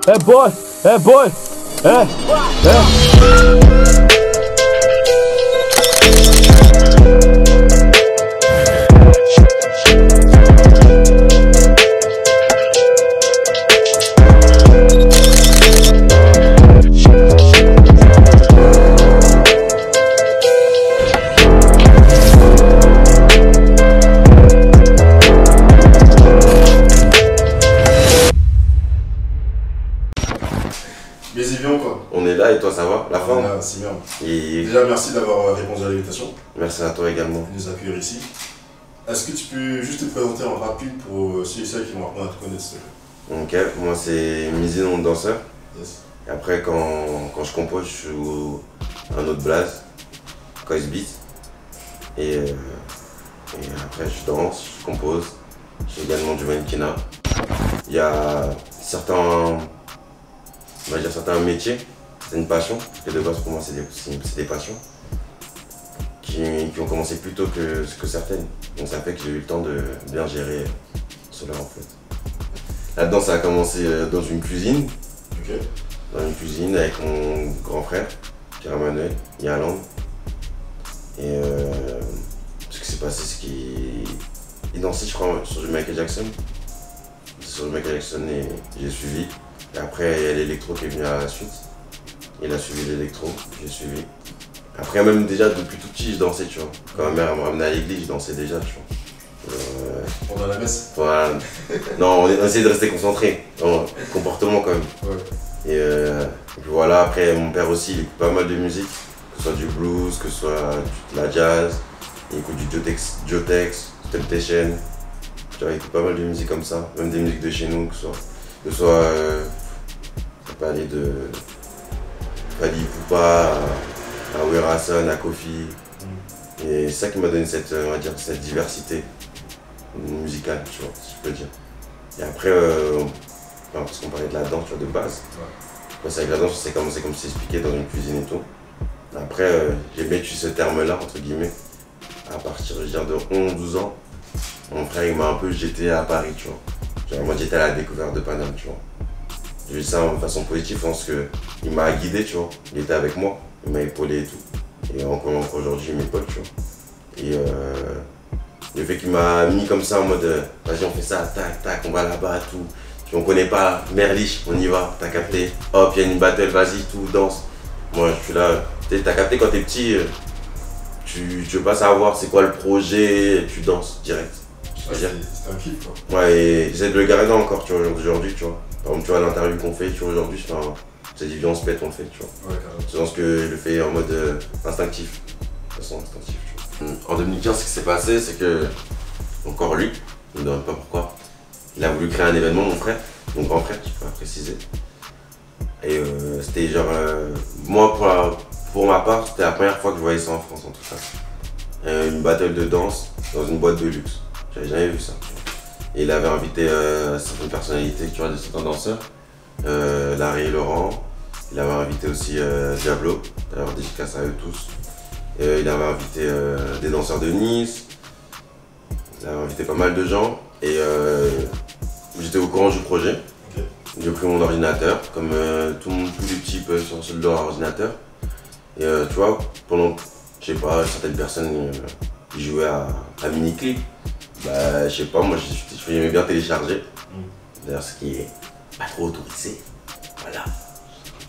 boy, boy, Mais c'est bien quoi. On est là et toi ça va? La forme? C'est bien. Et... Déjà merci d'avoir répondu à l'invitation. Merci à toi également. De nous accueillir ici. Est-ce que tu peux juste te présenter en rapide pour ceux et celles qui vont apprendre à te connaître s'il te plaît? Ok, moi c'est Mizi, nom de danseur. Yes. Et après quand je compose, je joue un autre blaze, Cois Beat. Et après je danse, je compose. J'ai également du mannequinat. Il y a certains métiers, c'est une passion, parce que de base pour moi c'est des passions qui ont commencé plus tôt que certaines. Donc ça fait que j'ai eu le temps de bien gérer cela en fait. Là-dedans ça a commencé dans une cuisine. Ok. Dans une cuisine avec mon grand frère, Pierre Manuel, Yaland. Et ce qui s'est passé, c'est qu'il dansait je crois sur du Michael Jackson. Sur du Michael Jackson et j'ai suivi. Et après, il y a l'électro qui est venu à la suite. Il a suivi l'électro, j'ai suivi. Après, même déjà depuis tout petit, je dansais, tu vois. Quand ma mère me ramenait à l'église, je dansais déjà, tu vois. Pendant la messe? Voilà. Non, on essayait de rester concentré dans le comportement quand même. Ouais. Et puis voilà, après, mon père aussi, il écoute pas mal de musique. Que ce soit du blues, que ce soit de la jazz. Il écoute du Jotex, Temptation. Tu vois, il écoute pas mal de musique comme ça. Même des musiques de chez nous, que ce soit on peut aller de Fali Poupa à Werason, à Kofi. Et c'est ça qui m'a donné cette, on va dire, cette diversité musicale, tu vois, si je peux dire. Et après, parce qu'on parlait de la danse, tu vois, de base. Ouais. C'est avec la danse, c'est commencé comme c'est expliqué dans une cuisine et tout. Après, j'ai bien utilisé ce terme-là, entre guillemets, à partir, je veux dire, de 11-12 ans. Mon frère, il m'a un peu jeté à Paris, tu vois. Genre, moi, j'étais à la découverte de Paname, tu vois. J'ai vu ça de façon positive, je pense qu'il m'a guidé, tu vois. Il était avec moi, il m'a épaulé et tout. Et encore aujourd'hui, il m'épaule, tu vois. Et le fait qu'il m'a mis comme ça en mode, vas-y, on fait ça, tac, tac, on va là-bas, tout. Puis on connaît pas, Merlich, on y va, t'as capté. Hop, il y a une battle, vas-y, tout, danse. Moi, je suis là, t'as capté quand t'es petit, tu veux pas savoir c'est quoi le projet, tu danses direct. Ouais, c'est un kiff quoi. Ouais, et j'essaie de le garder encore, tu vois, aujourd'hui, tu vois. Par exemple, tu vois, l'interview qu'on fait, tu vois, aujourd'hui, c'est dit, viens, on se pète, on le fait, tu vois. Ouais, carrément. C'est dans ce que je le fais en mode instinctif. De façon instinctive, tu vois. En 2015, ce qui s'est passé, c'est que, encore lui, je ne me demande pas pourquoi, il a voulu créer un événement, mon frère, mon grand frère, je peux préciser. Et c'était genre, moi, pour ma part, c'était la première fois que je voyais ça en France, en tout cas. Une battle de danse dans une boîte de luxe. J'avais jamais vu ça. Et il avait invité certaines personnalités, tu vois, de certains danseurs. Larry et Laurent. Il avait invité aussi Diablo, d'ailleurs dédicace à eux tous. Il avait invité des danseurs de Nice. Il avait invité pas mal de gens. Et j'étais au courant du projet. Okay. J'ai pris mon ordinateur, comme tous les petits peuvent sur leur ordinateur. Et tu vois, pendant, je sais pas, certaines personnes qui jouaient à mini-clip. Bah, je sais pas, moi j'aimais bien télécharger. D'ailleurs, ce qui est pas trop autorisé. Voilà.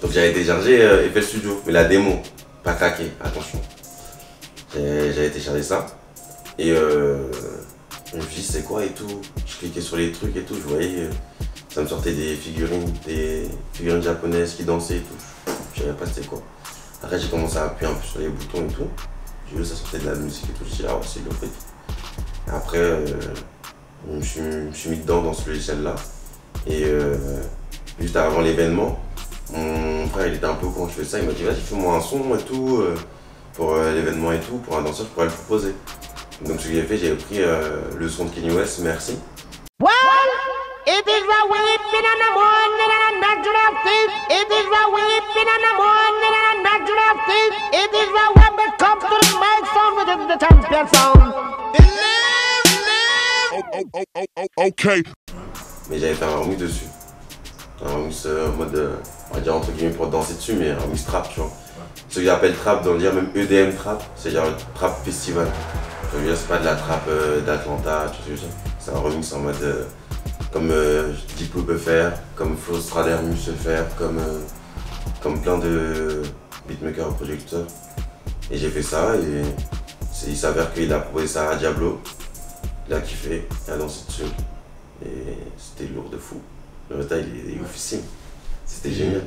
Donc j'avais téléchargé FL Studio, mais la démo, pas craqué, attention. J'avais téléchargé ça. Et je me suis dit, c'est quoi et tout. Je cliquais sur les trucs et tout, je voyais, ça me sortait des figurines japonaises qui dansaient et tout. Je savais pas c'était quoi. Après, j'ai commencé à appuyer un peu sur les boutons et tout. J'ai vu que ça sortait de la musique et tout. J'ai dit, ah ouais, c'est le fait. Après, je me suis mis dedans dans ce logiciel-là. Et juste avant l'événement, mon frère il était un peu au courant que je fais ça. Il m'a dit, vas-y, fais-moi un son et tout, pour l'événement et tout, pour un danseur, je pourrais le proposer. Donc ce que j'ai fait, j'ai pris le son de Kanye West, Merci. It is a weeping in the morning and a natural thief. It is a weeping in the morning and a natural thief. It is a when it comes to the mic sound with the champion sound. Okay. Mais j'avais fait un remix dessus. Un remix en mode, on va dire entre guillemets pour danser dessus, mais un remix trap, tu vois. Ce qu'ils appellent trap, dans le dire même EDM trap, c'est-à-dire trap festival. Je veux dire, c'est pas de la trap d'Atlanta, tu vois ce que je veux dire. C'est un remix en mode comme Diplo peut faire, comme Flo Stradermus peut faire, comme plein de beatmakers et producteurs. Et j'ai fait ça et il s'avère qu'il a proposé ça à Diablo. Il a kiffé, il a dansé dessus. Et c'était lourd de fou. Le résultat il est oufissime. C'était génial.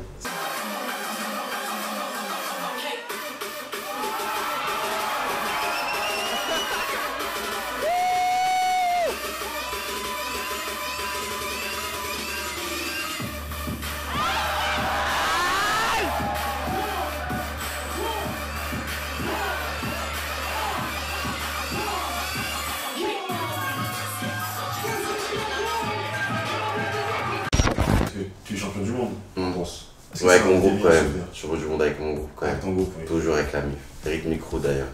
Tu es champion du monde, je pense. Ouais, avec mon groupe quand même. Champion du monde avec mon groupe quand même. Avec ton groupe, oui. Toujours avec la MIF. Eric Micro d'ailleurs.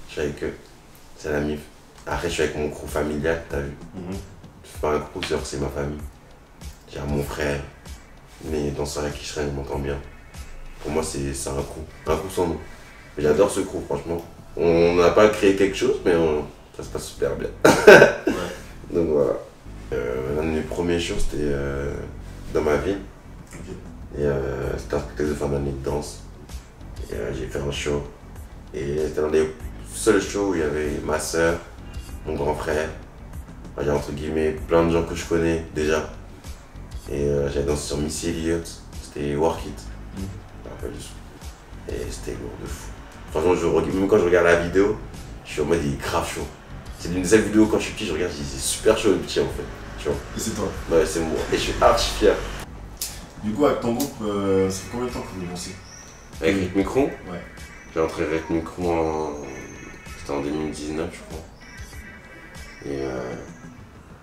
Je suis avec eux. C'est la MIF. Après, je suis avec mon crew familial, t'as vu. Je fais pas un crew, c'est ma famille. J'ai mon frère, mais dans ce avec qui je serai, il m'entend bien. Pour moi, c'est un crew. Un crew sans nom. Mais j'adore ce crew, franchement. On n'a pas créé quelque chose, mais ça se passe super bien. Ouais. Donc voilà. L'un de mes premiers shows, c'était dans ma ville. Okay. Et c'était un spectacle de fin d'année de danse. Et j'ai fait un show. Et c'était l'un des seuls shows où il y avait ma soeur, mon grand frère. Enfin, il y a entre guillemets plein de gens que je connais déjà. Et j'avais dansé sur Missy Elliott. C'était Work It. Je me rappelle du son. Et c'était lourd de fou. Franchement, même quand je regarde la vidéo, je suis en mode il est grave chaud. C'est l'une des seules vidéos quand je suis petit, je regarde, je dis c'est super chaud le petit en fait. Tu vois. Et c'est toi? Ouais, c'est moi. Et je suis archi fier. Du coup, avec ton groupe, ça fait combien de temps que vous lancez? Avec Rick Micro? Ouais. J'ai entré Rick Micro c'était en 2019, je crois. Et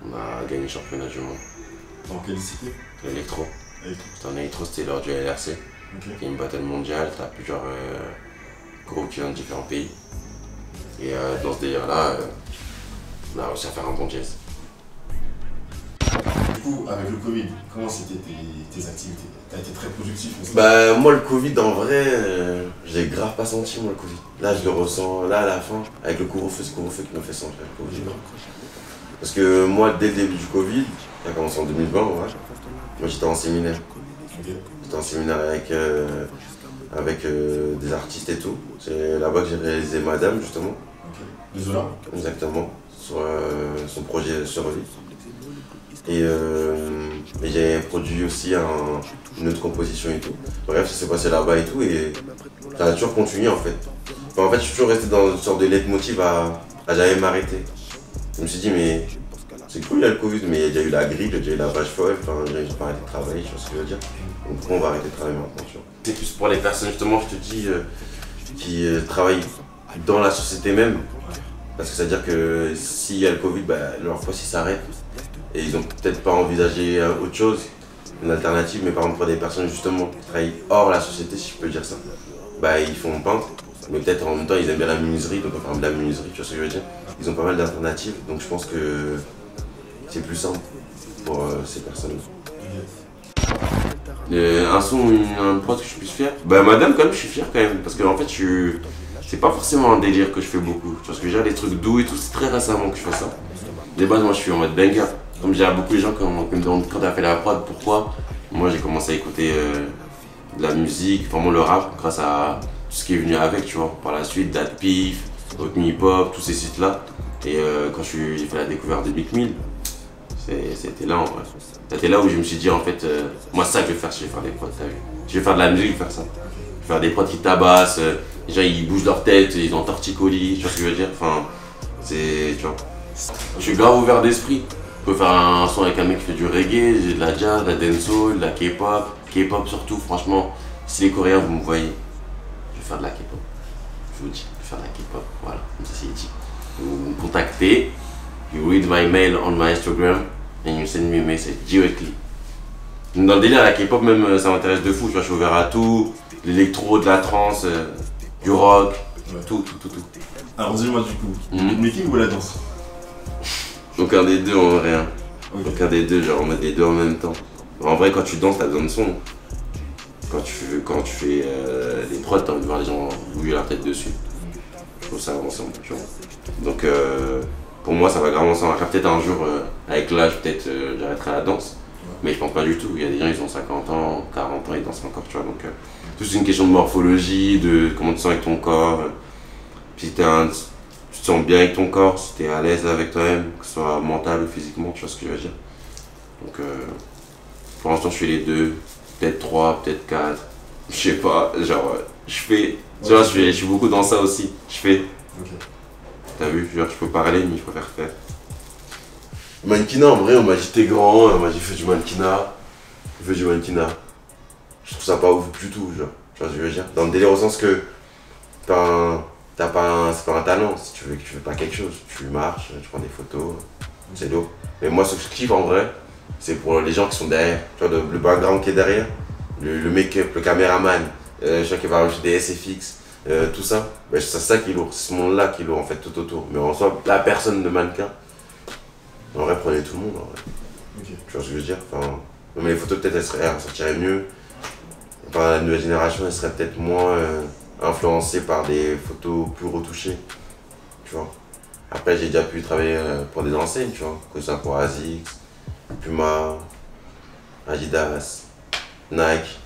on a gagné le championnat du monde. Dans quelle discipline? L'électro. C'était en électro, c'était lors du LRC. Okay. Qui est une battle mondiale, t'as plusieurs groupes qui viennent de différents pays. Et dans ce délire-là, on a réussi à faire un bon jazz. Du coup, avec le Covid, comment c'était tes activités? T'as été très productif? Bah moi le Covid en vrai, j'ai grave pas senti moi le Covid. Là je le ressens, là à la fin, avec le couvre-feu, ce couvre-feu qui me fait sentir le Covid. Parce que moi dès le début du Covid, ça a commencé en 2020, ouais. Moi j'étais en séminaire. Okay. J'étais en séminaire avec des artistes et tout. C'est là-bas que j'ai réalisé Madame justement. Okay. Désolé. Exactement, sur son projet Survie. Et j'ai produit aussi une autre composition et tout. Bref, ça s'est passé là-bas et tout et ça a toujours continué en fait. Enfin, en fait, je suis toujours resté dans une sorte de leitmotiv à jamais m'arrêter. Je me suis dit, mais c'est cool, il y a le Covid, mais il y a déjà eu la grippe, il y a déjà eu la vache folle, enfin, j'ai pas arrêté de travailler, tu vois ce que je veux dire. Donc pourquoi on va arrêter de travailler maintenant, tu vois. C'est plus pour les personnes, justement, je te dis, qui travaillent dans la société même. Parce que ça veut dire que s'il y a le Covid, bah, leur poste il s'arrête. Et ils ont peut-être pas envisagé autre chose, une alternative, mais par exemple pour des personnes justement qui travaillent hors la société, si je peux dire ça, bah ils font peindre, mais peut-être en même temps ils aiment bien la menuiserie, donc on fait de la menuiserie, tu vois ce que je veux dire. Ils ont pas mal d'alternatives, donc je pense que c'est plus simple pour ces personnes-là. Un son, un prod que je puisse faire, bah Madame quand même je suis fier quand même, parce que en fait c'est pas forcément un délire que je fais beaucoup, tu vois ce que je veux dire, les trucs doux et tout, c'est très récemment que je fais ça. De base moi je suis en mode banger. Comme je dis à beaucoup de gens quand me demandent quand t'as fait la prod, pourquoi? Moi j'ai commencé à écouter de la musique, vraiment le rap, grâce à tout ce qui est venu avec, tu vois. Par la suite, DatPiff, Hot Me Hip Hop, tous ces sites-là. Et quand j'ai fait la découverte de Big Mill, c'était là en vrai. C'était là où je me suis dit en fait, moi ça que je vais faire, je vais faire des prods, t'as vu. Je vais faire de la musique, je vais faire ça. Je vais faire des prods qui tabassent, les gens ils bougent leur tête, ils ont torticolis, tu vois ce que je veux dire? Enfin, c'est, tu vois. Je suis grave ouvert d'esprit. Je peux faire un son avec un mec qui fait du reggae, j'ai de la jazz, de la dancehall, de la K-pop surtout, franchement, si les Coréens vous me voyez, je vais faire de la K-pop. Je vous dis, je vais faire de la K-pop, voilà, comme ça c'est dit. Vous me contactez, you read my mail on my Instagram, and you send me a message directly. Dans le délire, la K-pop même, ça m'intéresse de fou, tu vois, je suis ouvert à tout, l'électro, de la trance, du rock, ouais. Tout. Alors dis-moi du coup, le making ou la danse? Aucun des deux en vrai. Okay. Donc un des deux, genre on met les deux en même temps. En vrai, quand tu danses, t'as besoin de son. Quand tu fais des prods, t'as envie de voir les gens bouger leur tête dessus. Je trouve ça ensemble, tu vois. Donc pour moi, ça va grave ensemble. Après, peut-être un jour, avec l'âge, peut-être j'arrêterai la danse. Mais je pense pas du tout. Il y a des gens, ils ont 50 ans, 40 ans, ils dansent encore, tu vois. Donc tout c'est une question de morphologie, de comment tu te sens avec ton corps. Si tu te sens bien avec ton corps, si tu es à l'aise avec toi-même, que ce soit mental ou physiquement, tu vois ce que je veux dire. Donc pour l'instant, je fais les deux. Peut-être 3, peut-être 4, je sais pas, genre je fais, tu vois, je suis beaucoup dans ça aussi, je fais. Okay. T'as vu, genre je peux parler mais je préfère faire. Mannequinat, en vrai, on m'a dit t'es grand, on m'a dit fais du mannequinat, je trouve ça pas ouf du tout, genre, tu vois ce que je veux dire. Dans le délire au sens que c'est pas un talent, si tu fais pas quelque chose, tu marches, tu prends des photos, c'est lourd. Mais moi ce que je kiffe en vrai, c'est pour les gens qui sont derrière, tu vois, le background qui est derrière, le make-up, le caméraman, chacun qui va rajouter des SFX, tout ça, ben, c'est ça qui est lourd, c'est ce monde-là qui est lourd en fait tout autour. Mais en soi, la personne de mannequin, en vrai, prenez tout le monde en vrai. Okay. Tu vois ce que je veux dire, enfin, même les photos peut-être elles sortiraient mieux, enfin, la nouvelle génération elle serait peut-être moins influencée par des photos plus retouchées, tu vois. Après j'ai déjà pu travailler pour des enseignes, tu vois, que ce soit pour ASICS, Puma, Adidas, Nike,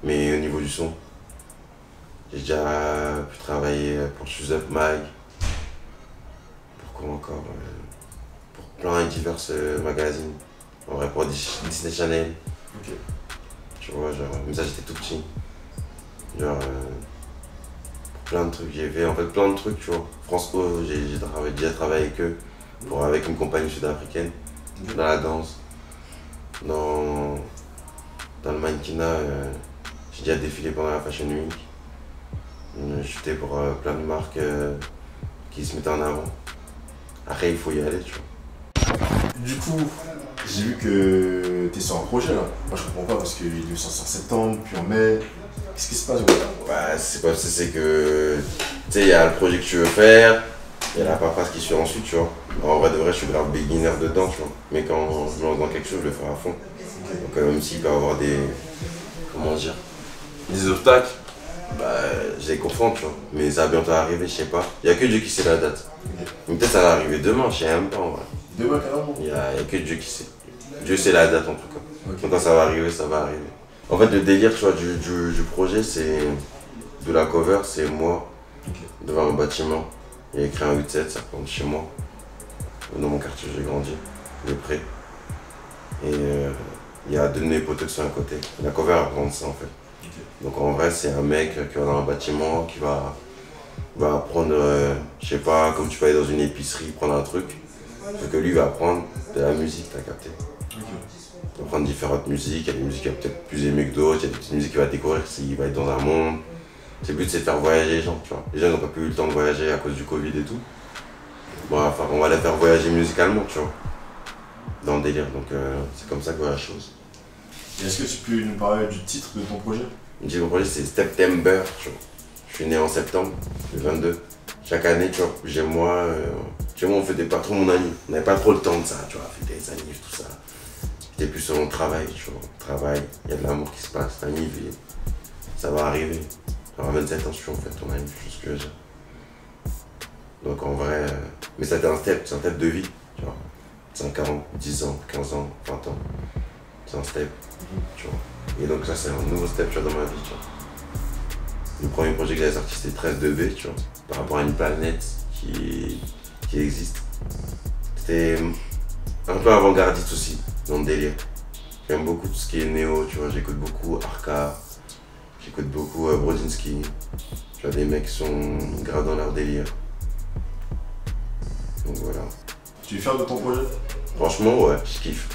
mais au niveau du son, j'ai déjà pu travailler pour Shoes Up Mag, pour quoi encore, pour plein de divers magazines, en vrai pour Disney Channel, okay. Tu vois, genre, mais ça j'étais tout petit, genre, pour plein de trucs, j'ai fait en fait plein de trucs, tu vois, France O, j'ai déjà travaillé avec eux, avec une compagnie sud-africaine, dans la danse. Dans le mannequinat, j'ai déjà défilé pendant la Fashion Week. J'étais pour plein de marques qui se mettaient en avant. Après, il faut y aller, tu vois. Du coup, j'ai vu que tu es sur un projet là. Moi, je comprends pas parce qu'il est sorti en septembre, puis en mai. Qu'est-ce qui se passe? Bah, c'est que tu sais, il y a le projet que tu veux faire. Il y a la paperasse qui suit ensuite, tu vois. En vrai de vrai, je suis grave beginner dedans, tu vois. Mais quand je me lance dans quelque chose, je le ferai à fond. Donc même s'il peut y avoir des... Comment dire? Des obstacles, bah je les comprends, tu vois. Mais ça va bientôt arriver, je sais pas. Il n'y a que Dieu qui sait la date. Mais peut-être ça va arriver demain, je sais même pas en vrai. Demain, carrément? Il y a que Dieu qui sait. Dieu sait la date en tout cas. Okay. Donc quand ça va arriver, ça va arriver. En fait, le délire, tu vois, du projet, c'est... De la cover, c'est moi, devant un bâtiment. Il y a écrit un 8-7, ça compte chez moi. Dans mon quartier, j'ai grandi, de près. Et il y a deux de mes potes qui sont à côté. La cover, elle reprend ça en fait. Okay. Donc en vrai, c'est un mec qui va dans un bâtiment, qui va prendre, je sais pas, comme tu vas aller dans une épicerie, prendre un truc. Sauf que lui va prendre de la musique, t'as capté. Okay. Il va prendre différentes musiques, il y a des musiques qu'il va peut-être plus aimer que d'autres, il y a des petites musiques qu'il va découvrir s'il va être dans un monde. Le but c'est de faire voyager les gens, tu vois. Les gens n'ont pas pu eu le temps de voyager à cause du Covid et tout. Bon, enfin, on va les faire voyager musicalement, tu vois. Dans le délire, donc c'est comme ça que voit la chose. Et est-ce que tu peux nous parler du titre de ton projet? Le titre de mon projet c'est September, tu vois. Je suis né en septembre, le 22. Chaque année, tu vois, chez moi on faisait pas trop mon anniv. On n'avait pas trop le temps de ça, tu vois, fêter les anniv, tout ça. J'étais plus sur mon travail, tu vois. Travail, il y a de l'amour qui se passe, l'anniv, ça va arriver. Alors 27 ans, je suis en fait ton ami, je sais ce que j'ai. Donc en vrai, mais ça c'est un step de vie, tu vois. 5 ans, 10 ans, 15 ans, 20 ans. C'est un step, tu vois. Et donc ça c'est un nouveau step, tu vois, dans ma vie, tu vois. Le premier projet que j'avais sorti c'était 13-2B, tu vois, par rapport à une planète qui existe. C'était un peu avant-gardiste aussi, dans le délire. J'aime beaucoup tout ce qui est néo, tu vois, j'écoute beaucoup Arca. J'écoute beaucoup Brodinski, tu vois, des mecs qui sont graves dans leur délire. Donc voilà. Tu es fier de ton projet? Franchement, ouais, je kiffe.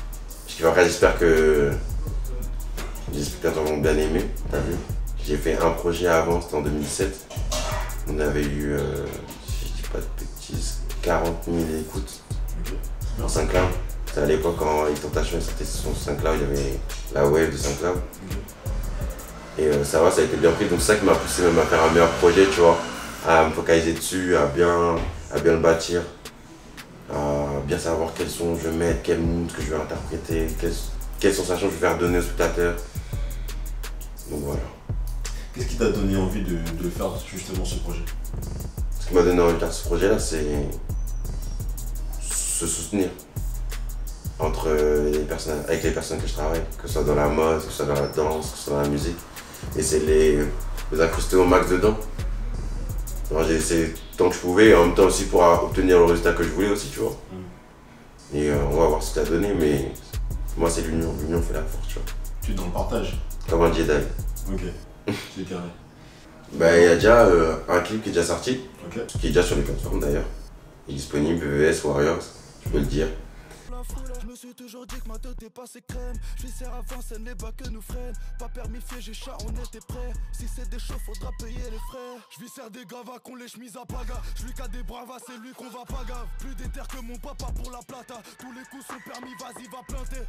Après, j'espère que les spectateurs vont bien aimer, t'as vu. J'ai fait un projet avant, c'était en 2017. On avait eu, si je dis pas de bêtises, 40 000 écoutes en SoundCloud. C'était à l'époque quand XXXTentacion est sorti sur SoundCloud, il y avait la wave de SoundCloud. Et ça a été bien pris, donc c'est ça qui m'a poussé même à faire un meilleur projet, tu vois, à me focaliser dessus, à bien le bâtir, à bien savoir quels sons je vais mettre, quel mood que je vais interpréter, quelles sensations je vais faire donner au spectateur. Donc voilà. Qu'est-ce qui t'a donné envie de faire justement ce projet? Ce qui m'a donné envie de faire ce projet-là, c'est se soutenir avec les personnes que je travaille, que ce soit dans la mode, que ce soit dans la danse, que ce soit dans la musique. Et c'est les incruster au max dedans. J'ai essayé tant que je pouvais, et en même temps aussi pour obtenir le résultat que je voulais aussi, tu vois. Et on va voir ce que ça a donné, mais moi c'est l'union fait la force, tu vois. Tu es dans le partage? Comme un Jedi. Ok, c'est carré. Bah, il y a déjà un clip qui est déjà sorti, Ok. qui est déjà sur les plateformes d'ailleurs. Il est disponible, VVS, Warriors, je peux le dire. Je me suis toujours dit que ma tête est passée crème. Je sers avant, c'est les bas que nous freinent. Pas permifié, j'ai chat, on était prêts. Si c'est des chauds, faudra payer les frais. Je vis serre des gavas qu'on les chemises à paga. Je lui qu'à des bravas, c'est lui qu'on va pas gave. Plus d'éther que mon papa pour la plata. Tous les coups sont permis, vas-y, va planter.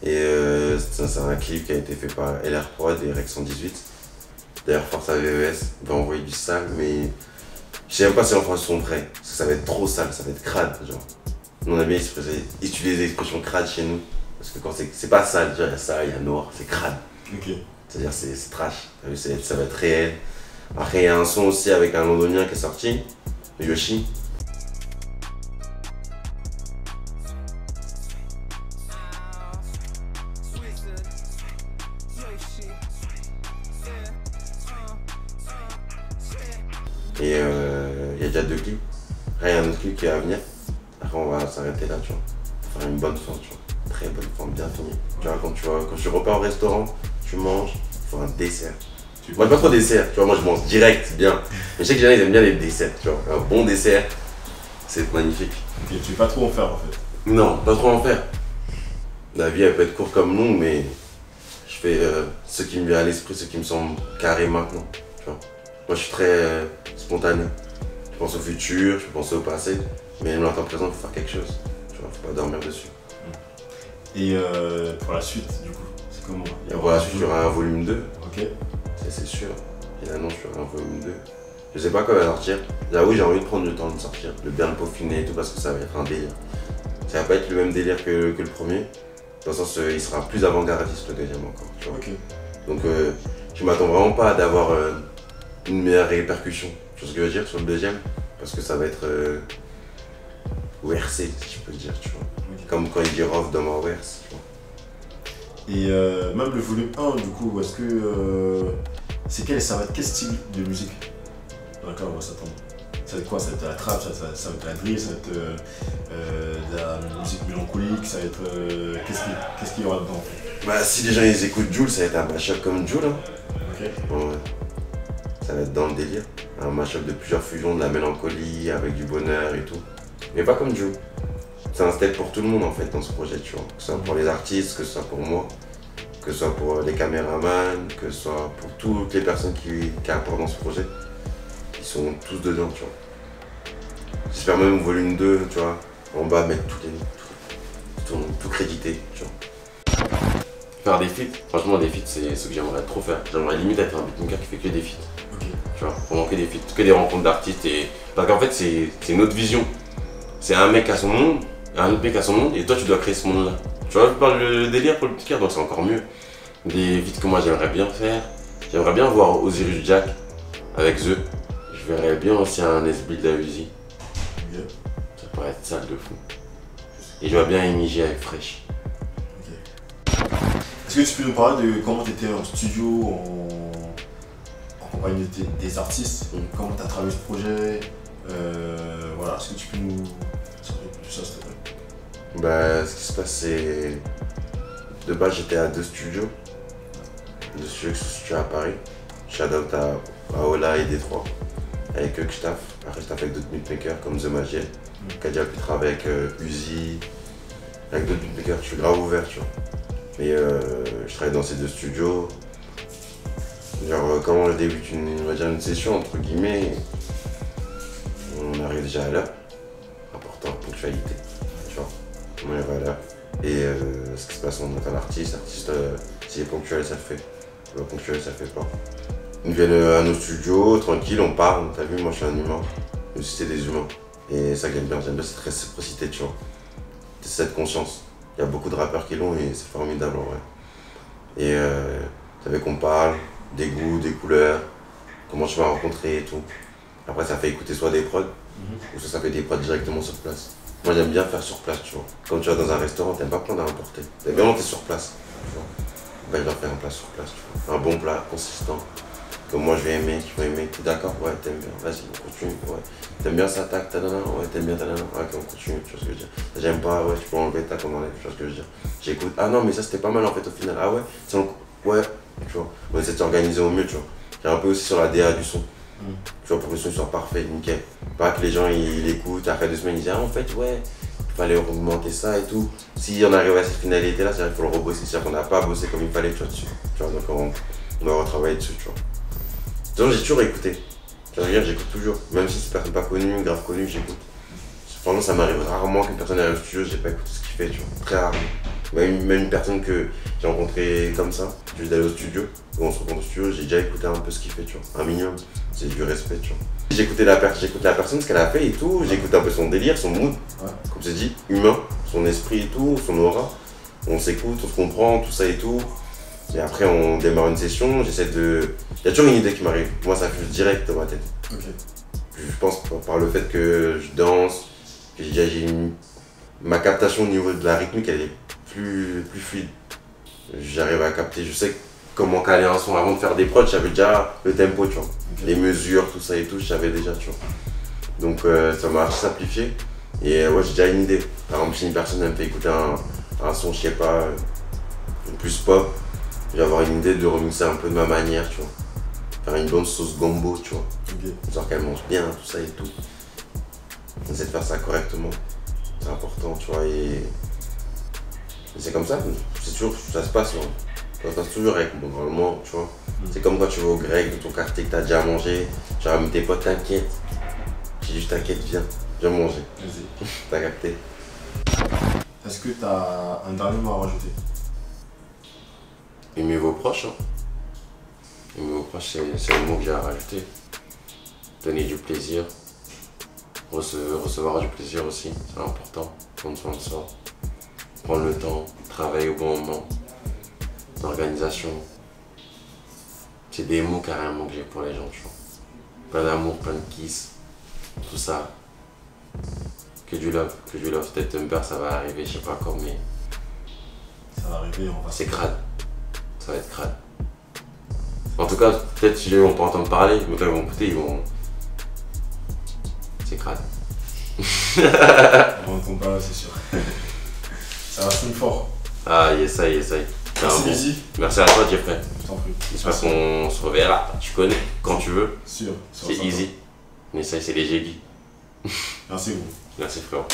Et ça, c'est un clip qui a été fait par LR Prod et Rec 118. D'ailleurs, force à VVS, il va envoyer du sale, mais je sais même pas si en France sont prêts. Parce que ça va être trop sale, ça va être crade, genre. Nous, on a bien utilisé des expressions crades chez nous. Parce que quand c'est pas sale, il y a ça, il y a noir, c'est crade. Ok. C'est-à-dire c'est trash. Ça va être réel. Après, il y a un son aussi avec un londonien qui est sorti, Yoshi. Et il y a déjà 2 clips. Après, il y a un autre clip qui est à venir. Après, on va s'arrêter là, tu vois. Faire une bonne fin, tu vois. Très bonne fin, bien finie. Tu vois, quand tu repars au restaurant, tu manges, il faut un dessert. Moi, pas trop dessert, tu vois. Moi, je mange direct, c'est bien. Mais je sais que les gens, ils aiment bien les desserts, tu vois. Un bon dessert, c'est magnifique. Ok, tu veux pas trop en faire en fait? Non, pas trop en faire. La vie, elle peut être courte comme longue, mais je fais ce qui me vient à l'esprit, ce qui me semble carré maintenant, tu vois. Moi, je suis très spontané. Je pense au futur, je pense au passé, mais l'instant présent, il faut faire quelque chose. Tu vois, faut pas dormir dessus. Et pour la suite, du coup, c'est comment? Et pour la suite, il y aura un volume 2. Ok. C'est sûr. Il annonce qu'il y aura un volume 2. Je sais pas quand il va sortir. J'avoue, j'ai envie de prendre le temps de sortir, de bien le peaufiner et tout, parce que ça va être un délire. Ça va pas être le même délire que le premier. Dans le sens, il sera plus avant-gardiste le deuxième encore. Tu vois. Ok. Donc, je m'attends vraiment pas d'avoir une meilleure répercussion. Tu vois ce que je veux dire sur le deuxième? Parce que ça va être WRC, si je peux le dire, tu vois. Ok. Comme quand il dit Rof dans ma WRC, tu vois. Et même le volume 1, du coup, est-ce que ça va être quel style de musique dans laquelle on va s'attendre? Ça va être quoi? Ça va être de la trap, ça va être de la drill, ça va être de la musique mélancolique, ça va être... Qu'est-ce qu'il y aura dedans en fait? Bah, si les gens ils écoutent Jul, ça va être un mashup comme Jul, hein. Ok. Ouais. Ça va être dans le délire. Un mashup de plusieurs fusions, de la mélancolie avec du bonheur et tout. Mais pas comme Jul. C'est un step pour tout le monde en fait dans ce projet, tu vois. Que ce soit pour les artistes, que ce soit pour moi, que ce soit pour les caméramans, que ce soit pour toutes les personnes qui apportent dans ce projet. Ils sont tous dedans, tu vois. J'espère même au volume 2, tu vois, en bas mettre tout crédité, tu vois. Faire des feats, franchement des feats c'est ce que j'aimerais trop faire. J'aimerais limite être un beatmaker qui fait que des feats. Ok. Tu vois, vraiment que des feats, que des rencontres d'artistes et. Parce qu'en fait c'est une autre vision. C'est un mec à son monde, un autre mec à son monde, et toi tu dois créer ce monde là. Tu vois, je parle le délire pour le beatmaker, donc c'est encore mieux. Des feats que moi j'aimerais bien faire. J'aimerais bien voir Osiris Jack avec The. Je verrais bien aussi un SB de la Uzi. Ok. Ça pourrait être sale de fou. Et je vois bien Emigé avec Fresh. Est-ce que tu peux nous parler de comment tu étais en studio, en compagnie des artistes? Comment tu as travaillé ce projet? Voilà, est-ce que tu peux nous dire tout ça, s'il te plaît? Bah, ce qui se passe, c'est. De base, j'étais à 2 studios. 2 studios qui se situent à Paris. Shoutout à Ola et Détroit. Avec eux que je taffe. Après, je taffe avec d'autres beatmakers comme The Magiel. Qui a déjà pu travailler avec Uzi. Avec d'autres beatmakers, je suis grave ouvert, tu vois. Et je travaille dans ces 2 studios. Genre, comment je débute une session, entre guillemets, on arrive déjà à l'heure. Important, ponctualité, tu vois. On arrive à l'heure. Et ce qui se passe, on entend l'artiste. L'artiste, s'il est ponctuel, ça le fait. Pas ponctuel, ça le fait pas. Ils viennent à nos studios, tranquille, on parle. T'as vu, moi je suis un humain. Mais aussi, c'est des humains. Et ça que j'aime bien cette réciprocité, tu vois. cette conscience. Il y a beaucoup de rappeurs qui l'ont et c'est formidable en vrai. Et vous savez qu'on parle des goûts, des couleurs, comment tu vas rencontrer et tout. Après ça fait écouter soit des prods, ou soit ça fait des prods directement sur place. Moi j'aime bien faire sur place, tu vois. Quand tu vas dans un restaurant, t'aimes pas prendre à emporter. T'aimes bien monter sur place, tu vois. Ben, je dois faire un plat sur place, tu vois. Un bon plat, consistant. Que moi je vais aimer, tu vas aimer. T'es d'accord? Ouais, t'aimes bien. Vas-y, on continue. Ouais. T'aimes bien ça, tac, tadana? Ouais, t'aimes bien tadana? Ok, on continue, tu vois ce que je veux dire. J'aime pas, ouais, tu peux enlever, tac, on enlève, tu vois ce que je veux dire. J'écoute, ah non, mais ça c'était pas mal en fait au final. Ah ouais, ouais, tu vois. On essaie de s'organiser au mieux, tu vois. J'ai un peu aussi sur la DA du son. Tu vois, pour que le son soit parfait, nickel. Pas que les gens ils écoutent, après 2 semaines ils disent ah en fait ouais, il fallait augmenter ça et tout. Si on arrive à cette finalité là, c'est-à-dire qu'il faut le rebosser, c'est-à-dire qu'on n'a pas bossé comme il fallait, tu vois, dessus. Tu vois, donc on doit retravailler dessus, tu vois. Donc j'ai toujours écouté. Tu vois, j'écoute toujours. Même si c'est une personne pas connue, grave connue, j'écoute. Franchement ça m'arrive rarement qu'une personne arrive au studio, j'ai pas écouté ce qu'il fait, tu vois. Très rarement. Même une personne que j'ai rencontrée comme ça, juste d'aller au studio, où on se rencontre au studio, j'ai déjà écouté un peu ce qu'il fait, tu vois, un minimum, c'est du respect, tu vois. J'écoutais la personne, ce qu'elle a fait et tout, j'écoutais un peu son délire, son mood, comme j'ai dit, humain, son esprit et tout, son aura, on s'écoute, on se comprend, tout ça et tout. Et après on démarre une session, j'essaie de... Il y a toujours une idée qui m'arrive, moi ça fuse direct dans ma tête. Okay. Je pense par le fait que je danse, que ma captation au niveau de la rythmique, elle est plus fluide. J'arrive à capter, je sais comment caler un son. Avant de faire des prods, j'avais déjà le tempo, tu vois. Okay. Les mesures, tout ça et tout, je savais déjà, tu vois. Donc ça m'a simplifié. Et ouais, j'ai déjà une idée. Par exemple, si une personne elle me fait écouter un son, je sais pas, plus pop, je vais avoir une idée de le remixer un peu de ma manière, tu vois. Faire une bonne sauce gombo, tu vois. Okay. Genre qu'elle mange bien, tout ça et tout. On essaie de faire ça correctement. C'est important, tu vois. Et c'est comme ça, c'est toujours, ça se passe, hein. Ça se passe toujours avec moi, normalement, tu vois. C'est comme quand tu vas au grec, de ton quartier que t'as déjà mangé, tu ramènes tes potes, t'inquiète. J'ai juste t'inquiète, viens manger. Vas-y. T'as capté. Est-ce que t'as un dernier mot à rajouter? Aimez vos proches, hein. Aimez vos proches, c'est le mot que j'ai à rajouter. Donner du plaisir. Recevoir du plaisir aussi, c'est important. Prendre soin de soi. Prendre le temps, travailler au bon moment, l'organisation. C'est des mots carrément que j'ai pour les gens, tu vois. Plein d'amour, plein de kiss, tout ça. Que du love. Peut-être un beurre, ça va arriver, je sais pas quand, mais... Ça va arriver, on va... C'est crade. Ça va être crade. En tout cas, peut-être si les gens vont pas entendre parler, mais quand ils vont écouter, ils vont... C'est crade. On entend pas, c'est sûr. Ça va sonner fort. Ah, essaye. Merci Lizzy. Merci à toi, Jeffrey. Je t'en prie. J'espère qu'on se reverra. Tu connais, quand tu veux. Sûr. C'est easy. Mais ça, c'est les Jégui. Merci vous. Merci frérot.